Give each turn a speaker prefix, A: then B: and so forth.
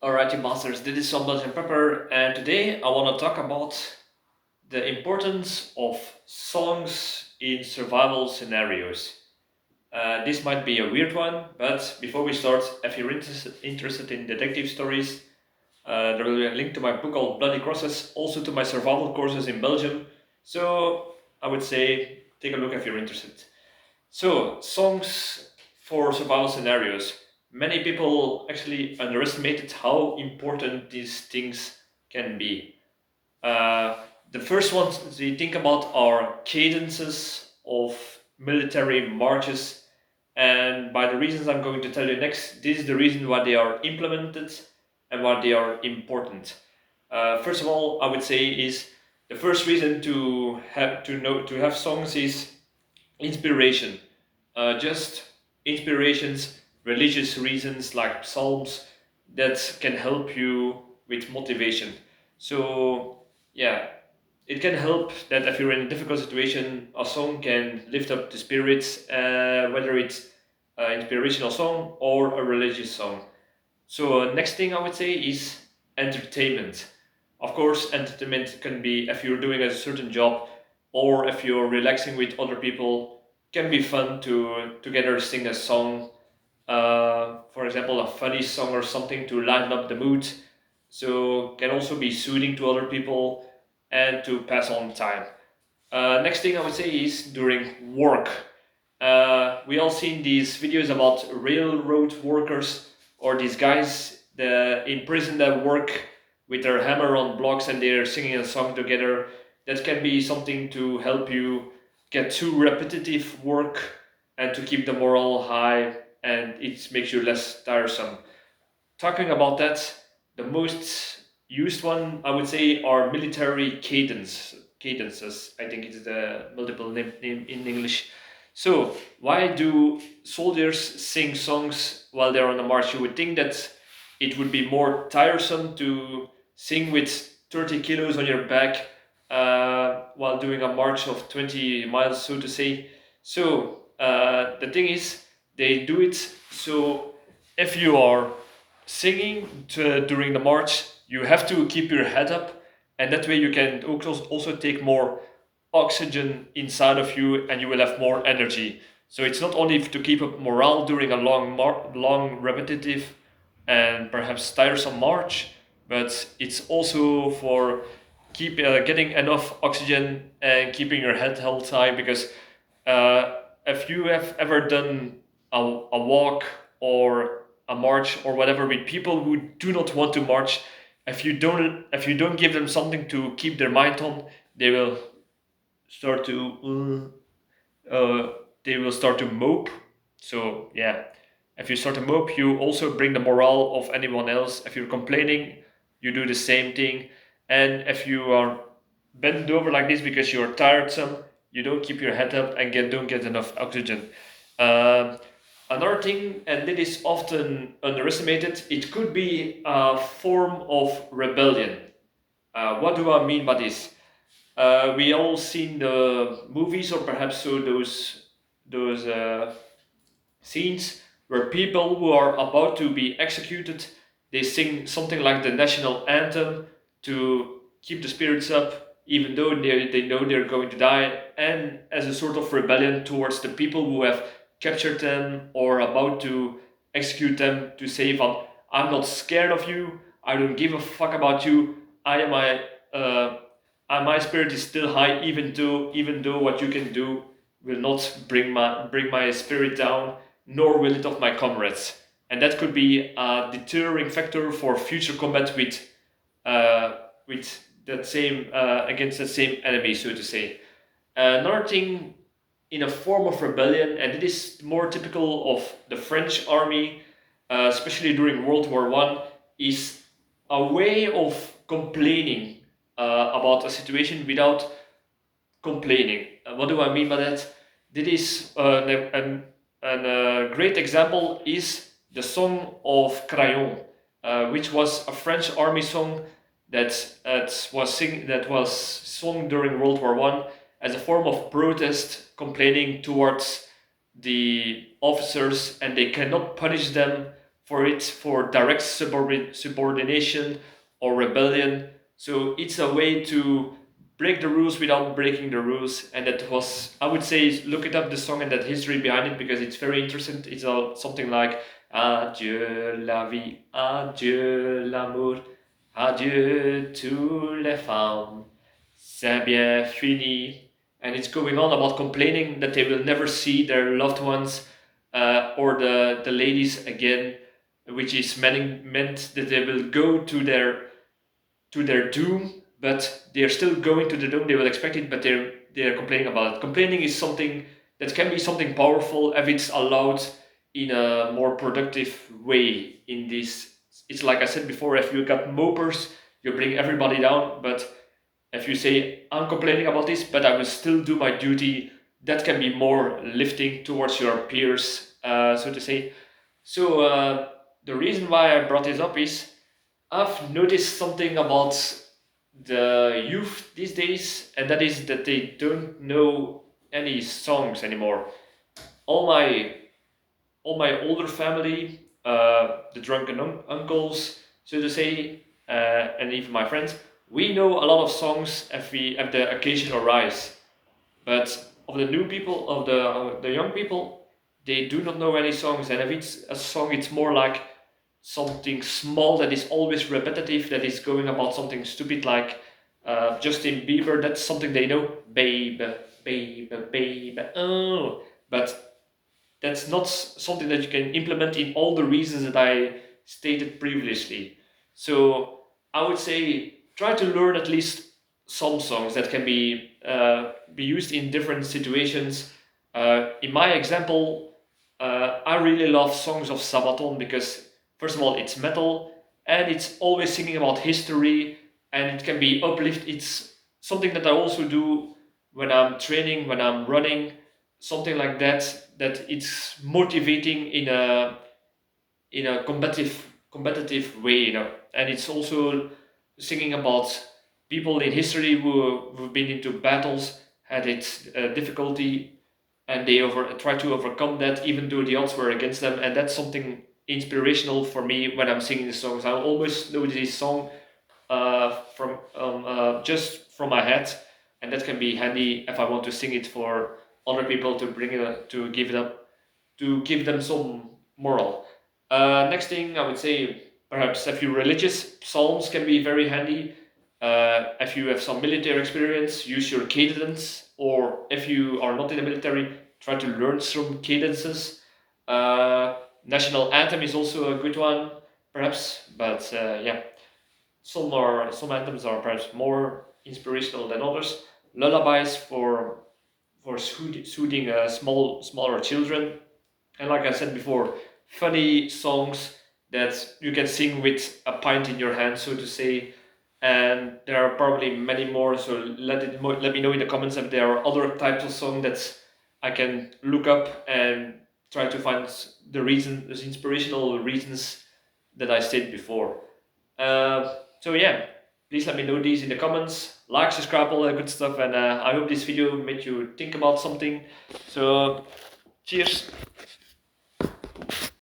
A: Alrighty, masters, this is Some-Belgian-prepper, and today I want to talk about the importance of songs in survival scenarios. This might be a weird one, but before we start, if you're interested in detective stories, there will be a link to my book called Bloody Crosses, also to my survival courses in Belgium. So I would say take a look if you're interested. So, songs for survival scenarios. Many people actually underestimated how important these things can be. Uh, the first ones we think about are cadences of military marches, and by the reasons I'm going to tell you next, this is the reason why they are implemented and why they are important. First of all, I would say is the first reason to have songs is inspiration, just inspirations, religious reasons like psalms that can help you with motivation. So yeah, it can help that if you're in a difficult situation, a song can lift up the spirits, whether it's an inspirational song or a religious song. So next thing I would say is entertainment. Of course, entertainment can be if you're doing a certain job or if you're relaxing with other people, can be fun to together sing a song. For example, a funny song or something to lighten up the mood. So can also be soothing to other people and to pass on time. Next thing I would say is during work. We all seen these videos about railroad workers or these guys in prison that work with their hammer on blocks and they're singing a song together. That can be something to help you get through repetitive work and to keep the morale high, and it makes you less tiresome. Talking about that, the most used one I would say are military cadences. I think it's the multiple name in English. So why do soldiers sing songs while they're on the march? You would think that it would be more tiresome to sing with 30 kilos on your back while doing a march of 20 miles, so to say. So the thing is, they do it so if you are singing during the march, you have to keep your head up, and that way you can also take more oxygen inside of you, and you will have more energy. So it's not only to keep up morale during a long, repetitive, and perhaps tiresome march, but it's also for getting enough oxygen and keeping your head held high. Because if you have ever done a walk or a march or whatever with people who do not want to march, if you don't give them something to keep their mind on, they will start to they will start to mope. So yeah, if you start to mope, you also bring the morale of anyone else. If you're complaining, you do the same thing. And if you are bent over like this because you're tiresome, you don't keep your head up and don't get enough oxygen. Um, Another thing, and it is often underestimated, it could be a form of rebellion. What do I mean by this? We all seen the movies, or perhaps so those scenes where people who are about to be executed, they sing something like the national anthem to keep the spirits up, even though they know they're going to die, and as a sort of rebellion towards the people who have captured them or about to execute them, to say, I'm not scared of you, I don't give a fuck about you, I am uh, my spirit is still high, even though what you can do will not bring my spirit down, nor will it of my comrades. And that could be a deterring factor for future combat with that same against that same enemy, so to say. Another thing in a form of rebellion, and it is more typical of the French army, especially during World War One, is a way of complaining about a situation without complaining. What do I mean by that? This is a great example is the song of Crayon, which was a French army song that was sung during World War One as a form of protest, complaining towards the officers, and they cannot punish them for direct subordination or rebellion. So it's a way to break the rules without breaking the rules, and that was, I would say, look it up, the song and that history behind it, because it's very interesting. It's something like adieu la vie, adieu l'amour, adieu toutes les femmes, c'est bien fini. And it's going on about complaining that they will never see their loved ones or the ladies again, which is meant that they will go to their doom, but they're still going to the doom. They will expect it, but they're complaining about it. Complaining is something that can be something powerful if it's allowed in a more productive way. In this, it's like I said before, if you got mopers, you bring everybody down. But if you say, I'm complaining about this, but I will still do my duty, that can be more lifting towards your peers, so to say. So the reason why I brought this up is I've noticed something about the youth these days, and that is that they don't know any songs anymore. All my older family, the drunken uncles, so to say, and even my friends, we know a lot of songs if the occasion arise. But of the new people, of the young people, they do not know any songs. And if it's a song, it's more like something small that is always repetitive, that is going about something stupid like Justin Bieber. That's something they know, baby, baby, baby. Oh, but that's not something that you can implement in all the reasons that I stated previously. So I would say try to learn at least some songs that can be used in different situations. In my example, I really love songs of Sabaton because first of all it's metal and it's always singing about history, and it can be uplift. It's something that I also do when I'm training, when I'm running, something like that, that it's motivating in a competitive way, and it's also singing about people in history who've been into battles, had its difficulty, and they try to overcome that even though the odds were against them. And that's something inspirational for me when I'm singing the songs. I almost know this song from just from my head, and that can be handy if I want to sing it for other people to bring it to give it up, to give them some moral. Next thing I would say, perhaps a few religious psalms can be very handy. If you have some military experience, use your cadence, or if you are not in the military, try to learn some cadences. National anthem is also a good one, perhaps, but yeah, some anthems are perhaps more inspirational than others. Lullabies for soothing smaller children, and like I said before, funny songs that you can sing with a pint in your hand, so to say. And there are probably many more. So let me know in the comments if there are other types of songs that I can look up and try to find the inspirational reasons that I stated before. So yeah, please let me know these in the comments. Like, subscribe, all that good stuff, and I hope this video made you think about something. So cheers.